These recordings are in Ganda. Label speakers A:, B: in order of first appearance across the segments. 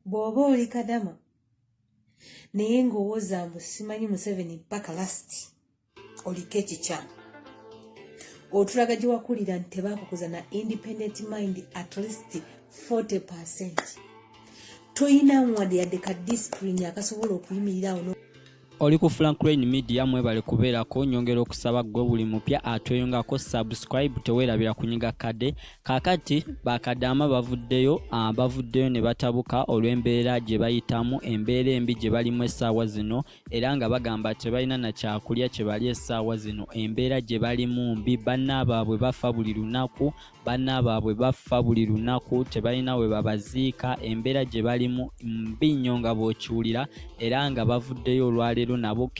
A: bw'oba oli Kadama naye ng'owooza mbu simanyi Museveni paka lasiti oliko ekikyamu otulaga gye wakulira nti tebaakukuza na independent mind at least 40%. Toyina wadde yadde ka discipline akasobola okuyimirirawo.
B: Oli ku Franklin Media mwebale kubeerako nyongera okusaba gwe buli mupya atweyongako subscribe teweerabira kunyiga kade kakati bakadama bavuddeyo ne batabuka olw'embeera gye bayitamu embeera embi gye balimu essaawa zino era nga bagamba tebalina na kyakulya kye bali essaawa zino embeera gye balimu mbi bannaabwe bafa buli lunaku tebalina we babaziika embeera gye balimu mbi nnyo nga bw'okiwulira era nga bavuddeyo olwaleero nabo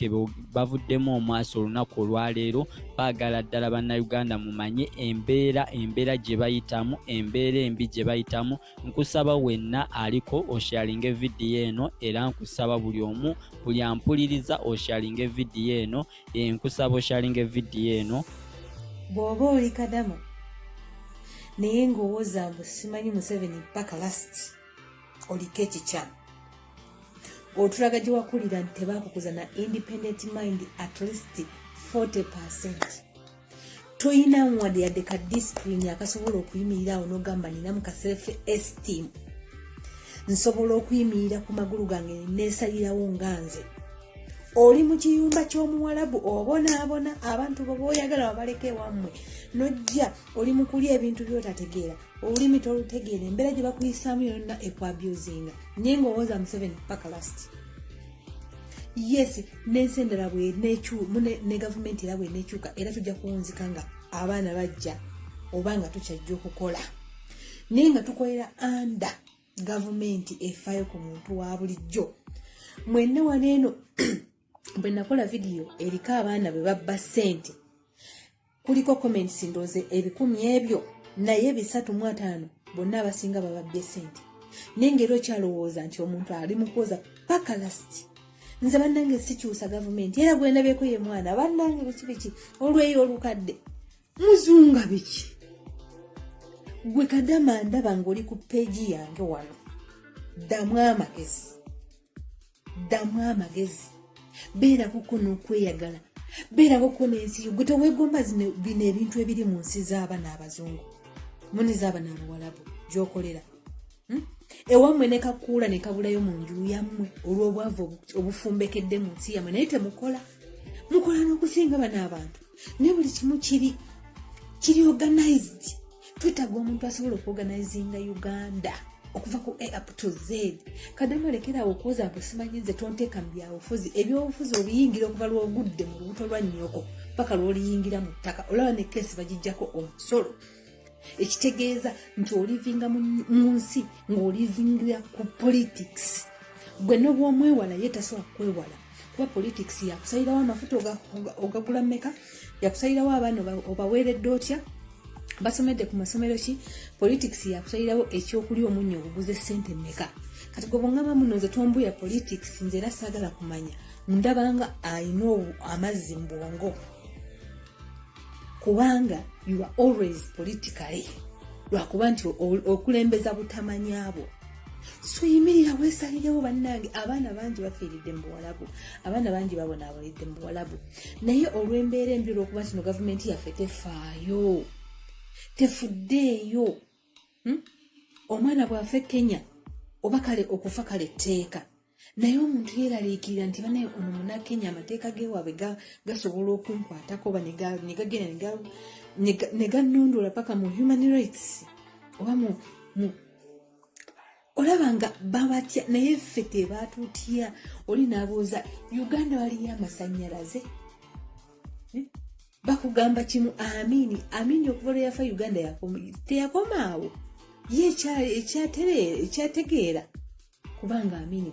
B: bavuddemu omwaso olunaku olwaleero baagala ddala bannayuganda mumanye embeera gye bayitamu embeera embi gye bayitamu. Nkusaba wenna aliko osharinge vidiyo eno era nkusaba buli omu buli ampuliriza osharinge vidiyo eno nkusaba osharinge vidiyo eno.
A: Bw'oba oli Kadama naye ng'owooza mbu simanyi Museveni paka lasiti oliko ekikyamu otulaga gye wakulira nti tebaakukuza na independent mind at least 40%. Toyina wadde yadde ka discipline akasobola okuyimirirawo n'ogamba ninamu ka self esteem nsobola okuyimirira ku magulu gange neesalirawo nga nze. Oli mu kiyumba ky'omuwalabu obonaabona abantu b'oyagala babaleke wammwe nojja oli mu kulya ebintu by'otategeera olulimi tolutegeera embeera gye bakuyisaamu yonna ekwabyuzinga naye ng'owooza Museveni paka lasiti. Yes, n'ensi endala ne gavumenti era bwe neekyuka era tujja kuwunzika nga abaana bajja oba nga tukyajja okukola naye nga tukolera anda gavumenti efaayo ku muntu wa bulijjo. Mwenna waneeno bwe nakola vidiyo eriko abaana be babba ssente kuliko comments ndooze 100 ebyo naye 305 bonna abasinga bababbye ssente naye ngeri okyalowooza nti omuntu ali mu kwoza paka lasiti. Nze bannange sikyusa gavumenti era gwe ndabyeko ye mwana bannange biki olweyo olukadde muzunga biki. Gwe Kadama ndaba ng'oli ku peegi yange wano ddamu amagezi beerako kuno okweyagala beerako kuno ensi yo gwe teweegomba bino ebintu ebiri mu nsi z'abaana abazungu muni z'abaana abawalabu gy'okolera ewammwe ne kakuula ne kabulayo mu nju yammwe olw'obwavu obufumbekedde mu nsi yammwe naye temukola n'okusinga bano abantu naye buli kimu kiri organized. Twetaaga omuntu asobola okuorganizinga Uganda okuva ku A up to Z. Kadama lekerawo okwoza mbu simanyi nze tonteeka mu byabufuzi ebyobufuzi obiyingira okuva lw'ogudde mu lubuto lwa nnyoko paka lw'oliyingira mu ttaka olaba ne keesi bagijjako omusolo ekitegeeza nti olivinga mu nsi ng'olivingira ku politics. Gwe n'obwomwewala ye tasobola kwewala kuba politics yakusalirawo amafuta ogagula mmeka yakusalirawo abaana obaweeredde otya basomedde ku masomero ki politics yakusalirawo ekyokulya omunnyo oguguze ssente mmeka. Kati gwe bwongamba muno nze tombuya politics nze era saagala kumanya ndabanga ayina amazzi mu bwongo kubanga you are always politically lwakuba nti okulembeza butamanyabo. So yimirira weesalirewo bannange abaana bangi bafiiridde mu buwalabu abaana bangi babonabonedde mu buwalabu naye olw'embeera embi olw'okuba nti no gavumenti yaffe tefaayo tefuddeeyo. Omwana bw'afa Kenya oba kale okufa kale tteeka naye omuntu yeeraliikirira nti banaye ono muna Kenya amateeka gewaabwe gasobola okunkwatako oba ne gagenda ne gannondoola paka mu human rights oba mu olaba nga babatya naye ffe tebaatutya. Oli n'abuuza Uganda waliyo amasannyalaze bakugamba kimu amini okuva lwe yafa Uganda teyakomaawo ye ekyategeera kubanga amini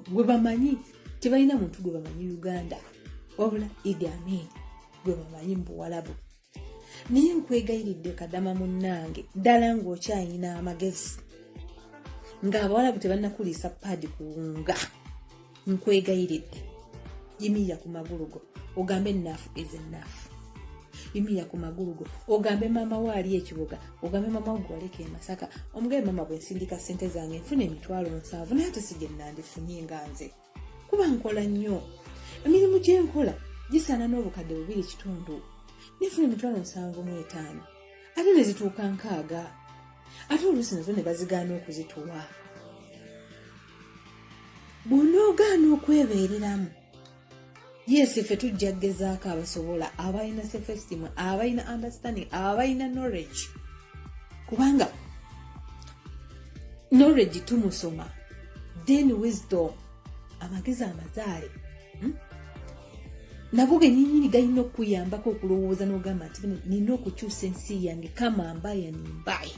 A: gwe bamanyi tebalina muntu gwe bamanyi Uganda wabula Idi Amin gwe bamanyi mu buwalabu. Naye nkwegayiridde Kadama munnange ddala ng'okyayina amagezi ng'abawalabu tebannakuliisa paadi kuwunga nkwegayiridde yimirira ku magulu go ogambe ennaafu is ennaafu. yimiya ku magulu go ogambe mama we ali ekibuga ogambe mama we gwaleka e Masaka omugabe mama bwe nsindika ssente zange nfuna emitwalo 7 naye ate sije nandifunye nga nze kuba nkola nnyo emirimu gye nkola gisaana n'obukadde 2.5 nifuna emitwalo 7.5 ate ne zituuka 6 ate oluusi nazo ne bazigaana okuzituwa bw'onoogaana okwebeereramu yes ffe tujja kugezaako abasobola abalina self-esteem abalina understanding abalina knowledge kubanga knowledge tumusoma then wisdom amagezi amazaale nabo genyini galina okuyambako okulowooza n'ogamba nti nina okukyusa ensi yange kama mbaya ni mbaya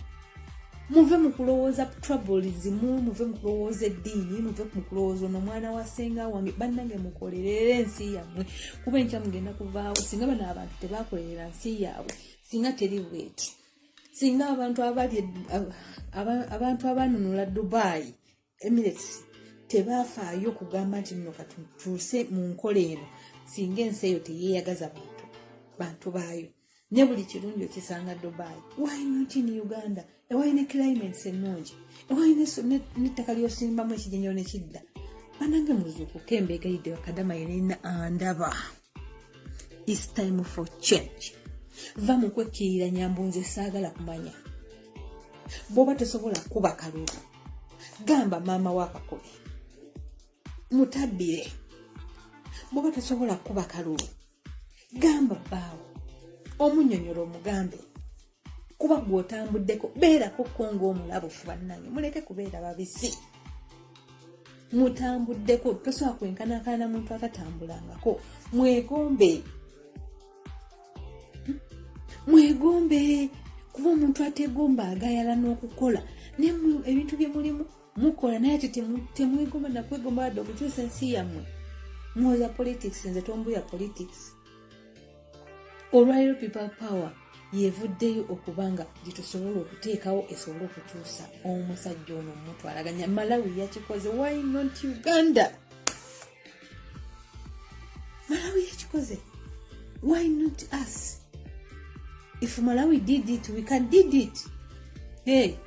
A: muve mu kulowooza troublesmu muve mu kulowooza eddiini muve mu kulowooza ono mwana wa ssenga wange bannange mukolerera ensi yammwe kuba enkya mugenda kuvaawo singa bano abantu tebakolerera nsi yaabwe singa teri bweti singa abantu abanunula Dubai Emirates tebafaayo kugamba nti nno katutuuse mu nkola eno singa ensi eyo teyeeyagaza bantu baayo ne buli kirungi okisanga Dubai why not in Uganda ewalina climate ennungi ewalina n'ettaka ly'osimbamu ekijenjero ne kidda banange muzuukuke embeegayidde bakadama yenina andaba it's time for change va mu kwekkirira nyambunze saagala kumanya bw'oba tosobola kuba kalulu gamba maama w'akakobe mutabbire bw'oba tosobola kuba kalulu gamba bbaawo omunyonyola omugambe kuba gw'otambuddeko beerako kongo omulabufu bannange muleke kubeera babisi mutambuddeko tosobola kwenkanakana muntu atatambulangako mwegombe kuba omuntu ategomba agayala n'okukola naye ebintu bye mulimu mukola naye ate temwegomba nakwegomba wadde okukyusa ensi yammwe mwoza politics nze tombuya politics olwaliro people power yevuddeyo okubanga gitusobola okuteekawo esobole okukyusa omusajja ono mutwalaganya Malawi yakikoze why not Uganda Malawi yakikoze why not us if Malawi did it we can did it hey